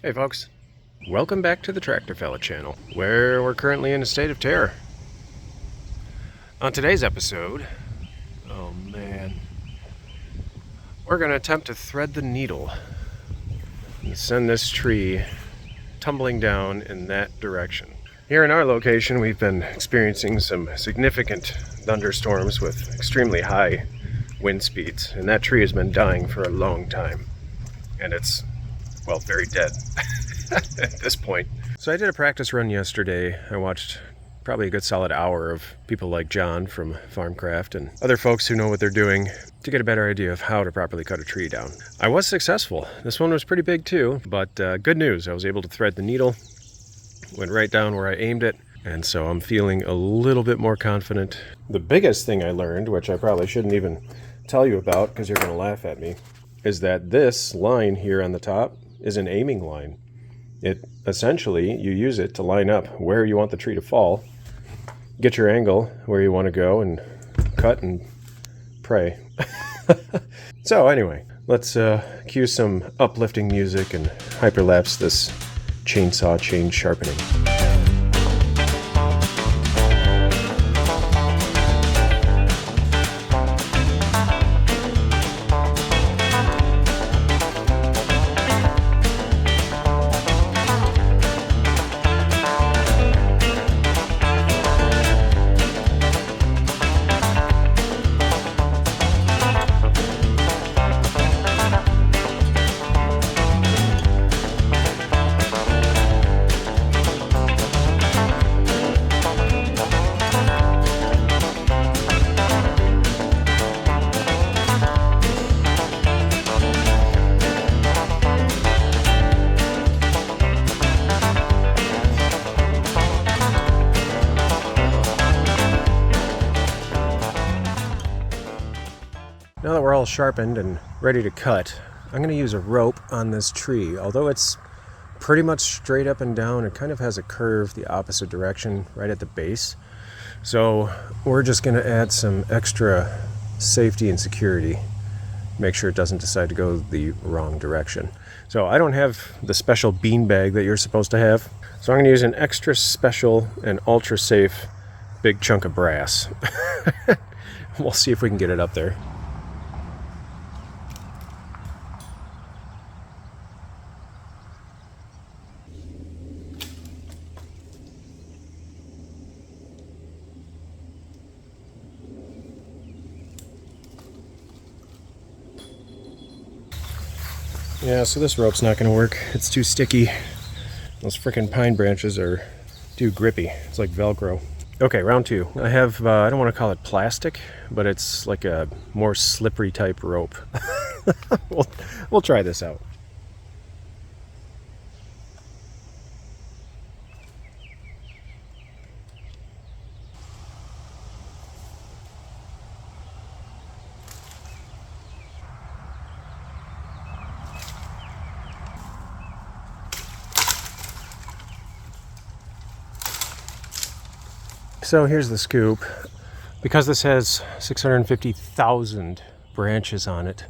Hey folks, welcome back to the TractorFella channel, where we're currently in a state of terror. On today's episode, oh man, we're going to attempt to thread the needle and send this tree tumbling down in that direction. Here in our location, we've been experiencing some significant thunderstorms with extremely high wind speeds, and that tree has been dying for a long time, and it's, well, very dead at this point. So I did a practice run yesterday. I watched probably a good solid hour of people like John from Farmcraft and other folks who know what they're doing to get a better idea of how to properly cut a tree down. I was successful. This one was pretty big too, but good news. I was able to thread the needle, went right down where I aimed it, and so I'm feeling a little bit more confident. The biggest thing I learned, which I probably shouldn't even tell you about because you're going to laugh at me, is that this line here on the top is an aiming line. It essentially, you use it to line up where you want the tree to fall, get your angle where you want to go, and cut and pray. So anyway, let's cue some uplifting music and hyperlapse this chainsaw chain sharpening. Now that we're all sharpened and ready to cut, I'm going to use a rope on this tree. Although it's pretty much straight up and down, it kind of has a curve the opposite direction right at the base. So we're just going to add some extra safety and security. Make sure it doesn't decide to go the wrong direction. So I don't have the special bean bag that you're supposed to have. So I'm going to use an extra special and ultra safe big chunk of brass. We'll see if we can get it up there. Yeah, so this rope's not going to work. It's too sticky. Those frickin' pine branches are too grippy. It's like Velcro. Okay, round two. I have, I don't want to call it plastic, but it's like a more slippery type rope. We'll try this out. So here's the scoop. Because this has 650,000 branches on it,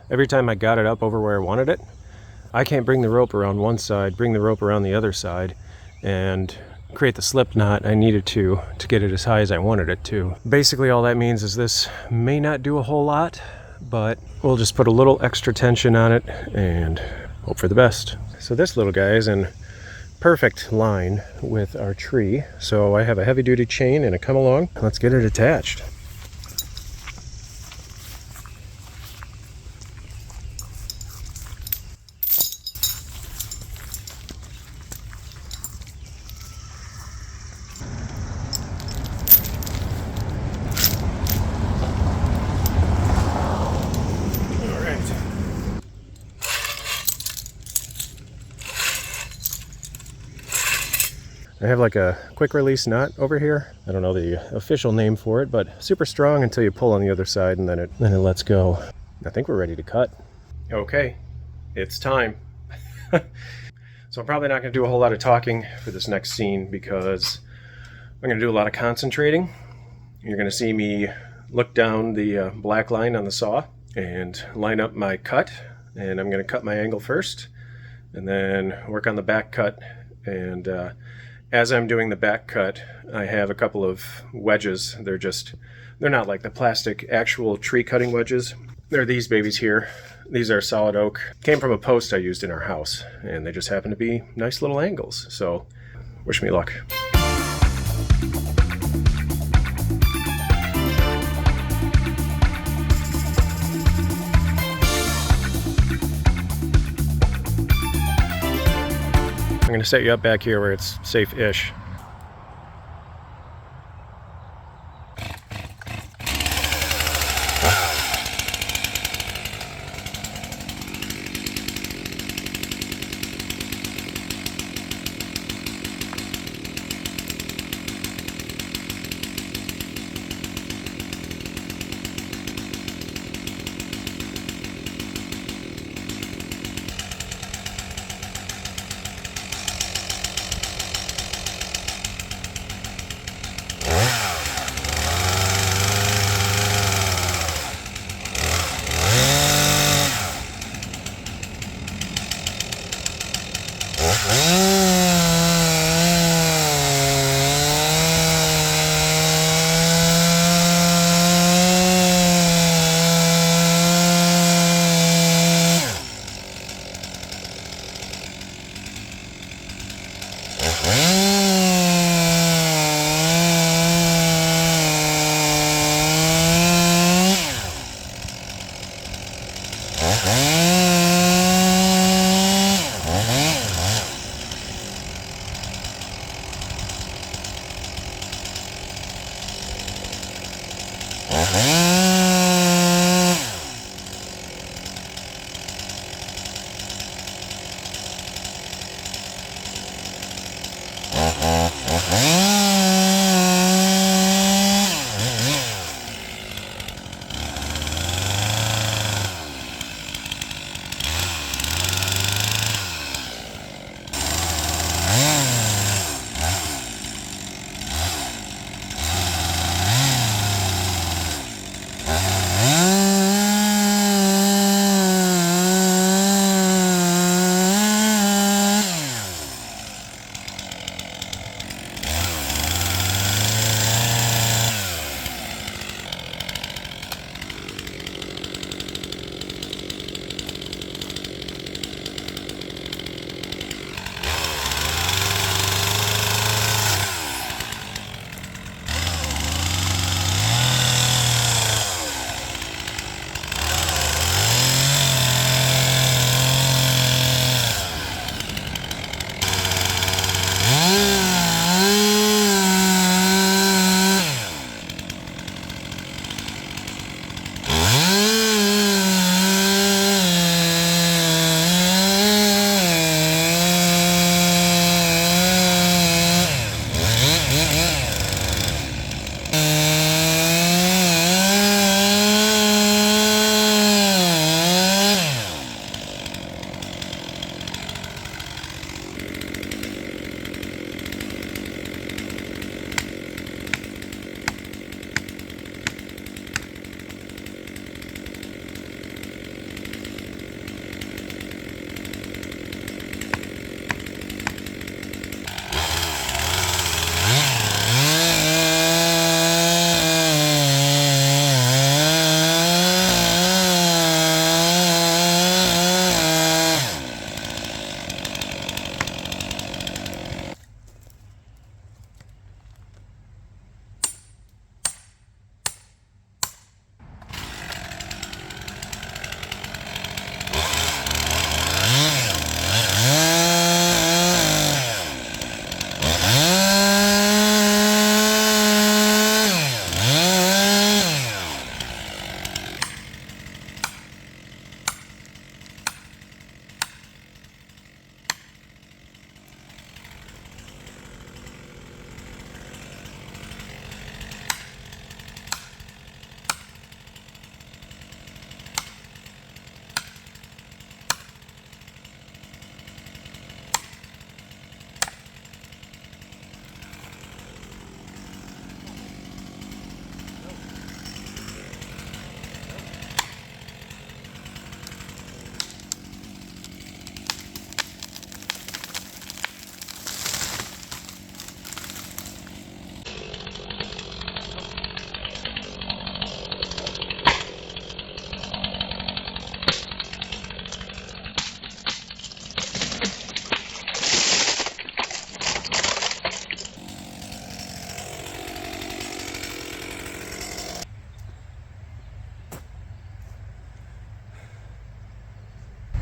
every time I got it up over where I wanted it, I can't bring the rope around one side, bring the rope around the other side, and create the slip knot I needed to get it as high as I wanted it to. Basically all that means is this may not do a whole lot, but we'll just put a little extra tension on it and hope for the best. So this little guy is in perfect line with our tree. So I have a heavy duty chain and a come along. Let's get it attached. I have like a quick release nut over here. I don't know the official name for it, but super strong until you pull on the other side and then it lets go. I think we're ready to cut. Okay, it's time. So I'm probably not going to do a whole lot of talking for this next scene because I'm going to do a lot of concentrating. You're going to see me look down the black line on the saw and line up my cut, and I'm going to cut my angle first. and then work on the back cut. And as I'm doing the back cut, I have a couple of wedges. They're not like the plastic actual tree cutting wedges. They're these babies here. These are solid oak. Came from a post I used in our house, and they just happen to be nice little angles. So wish me luck. I'm going to set you up back here where it's safe-ish.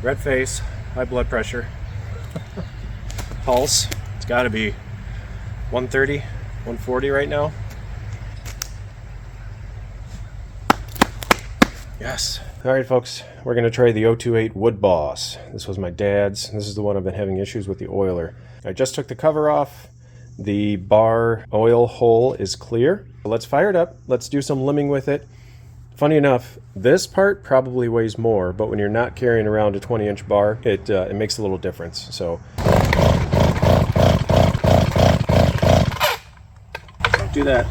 red face, high blood pressure. Pulse, it's got to be 130, 140 right now. Yes. All right, folks, we're going to try the 028 Wood Boss. This was my dad's. This is the one I've been having issues with the oiler. I just took the cover off. The bar oil hole is clear. Let's fire it up. Let's do some limbing with it. Funny enough, this part probably weighs more, but when you're not carrying around a 20-inch bar, it makes a little difference. So don't do that.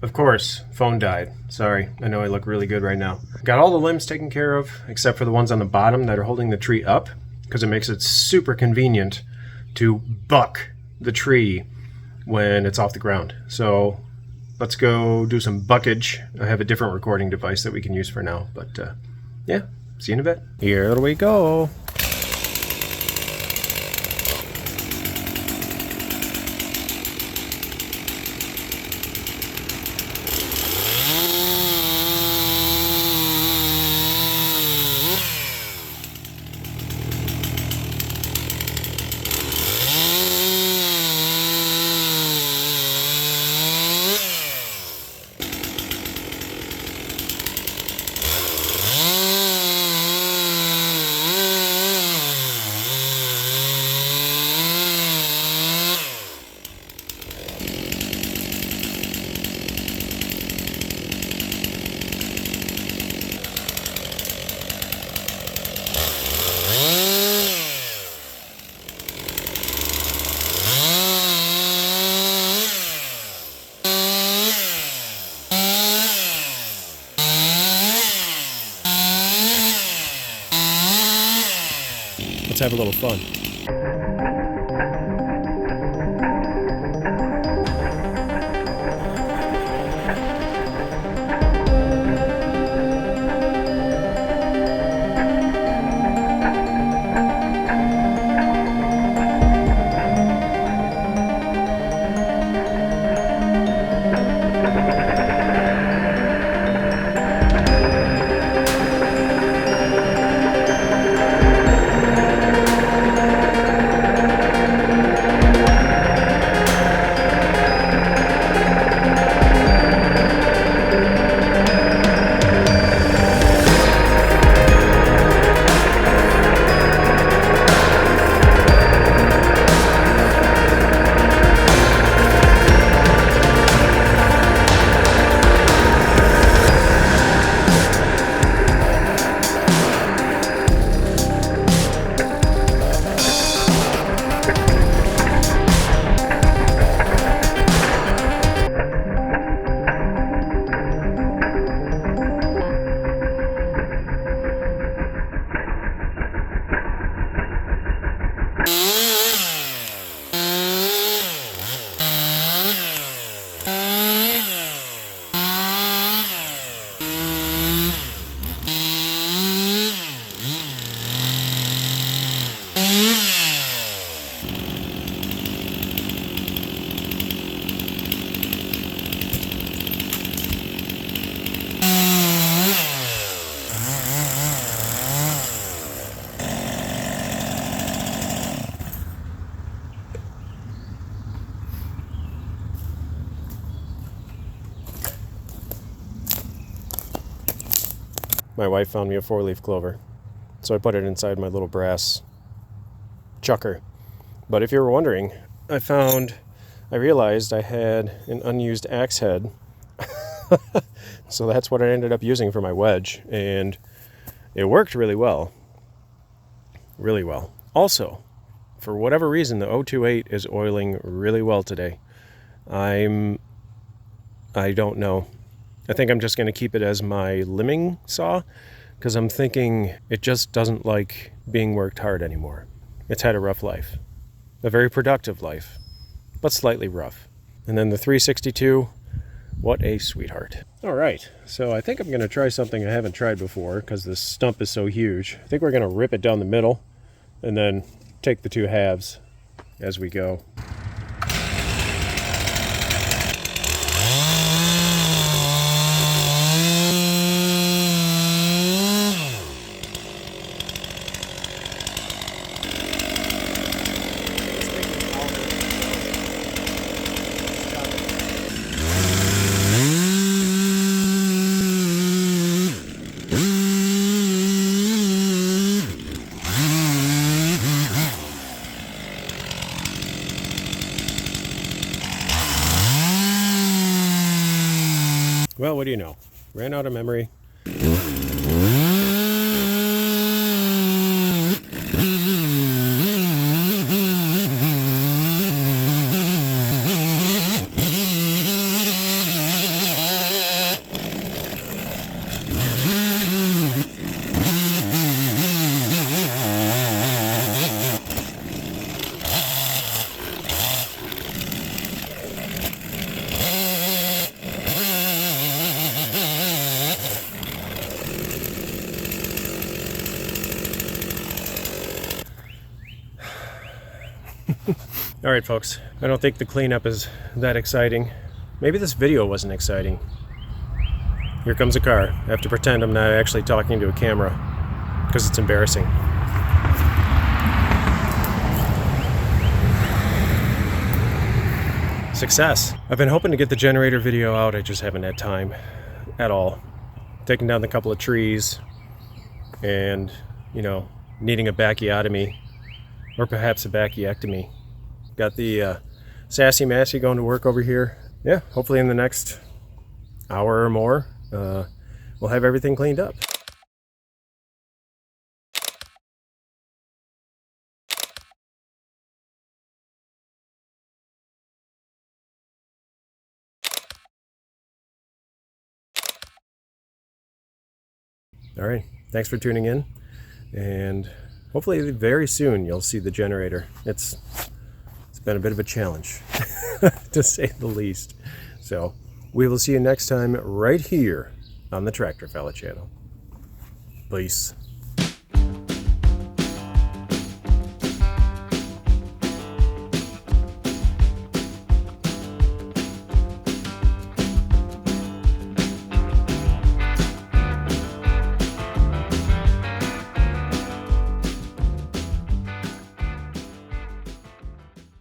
Of course, phone died. Sorry, I know I look really good right now. Got all the limbs taken care of, except for the ones on the bottom that are holding the tree up, because it makes it super convenient to buck the tree when it's off the ground. So let's go do some buckage. I have a different recording device that we can use for now, but yeah, see you in a bit. Here we go. Let's have a little fun. my wife found me a 4-leaf clover. So I put it inside my little brass chucker. But if you were wondering, I realized I had an unused axe head. So that's what I ended up using for my wedge, and it worked really well. Really well. Also, for whatever reason, the 028 is oiling really well today. I don't know. I think I'm just going to keep it as my limbing saw, because I'm thinking it just doesn't like being worked hard anymore. It's had a rough life. A very productive life, but slightly rough. And then the 362, what a sweetheart. All right, so I think I'm going to try something I haven't tried before, because this stump is so huge. I think we're going to rip it down the middle and then take the two halves as we go. Well, what do you know? Ran out of memory. All right, folks, I don't think the cleanup is that exciting. Maybe this video wasn't exciting. Here comes a car. I have to pretend I'm not actually talking to a camera because it's embarrassing. Success. I've been hoping to get the generator video out. I just haven't had time at all. Taking down a couple of trees and, needing a bacchiotomy or perhaps a bacchiectomy. Got the Sassy Massey going to work over here. Yeah, hopefully in the next hour or more, we'll have everything cleaned up. All right, thanks for tuning in, and hopefully very soon you'll see the generator. It's been a bit of a challenge, to say the least. So we will see you next time right here on the Tractor Fella channel. Peace.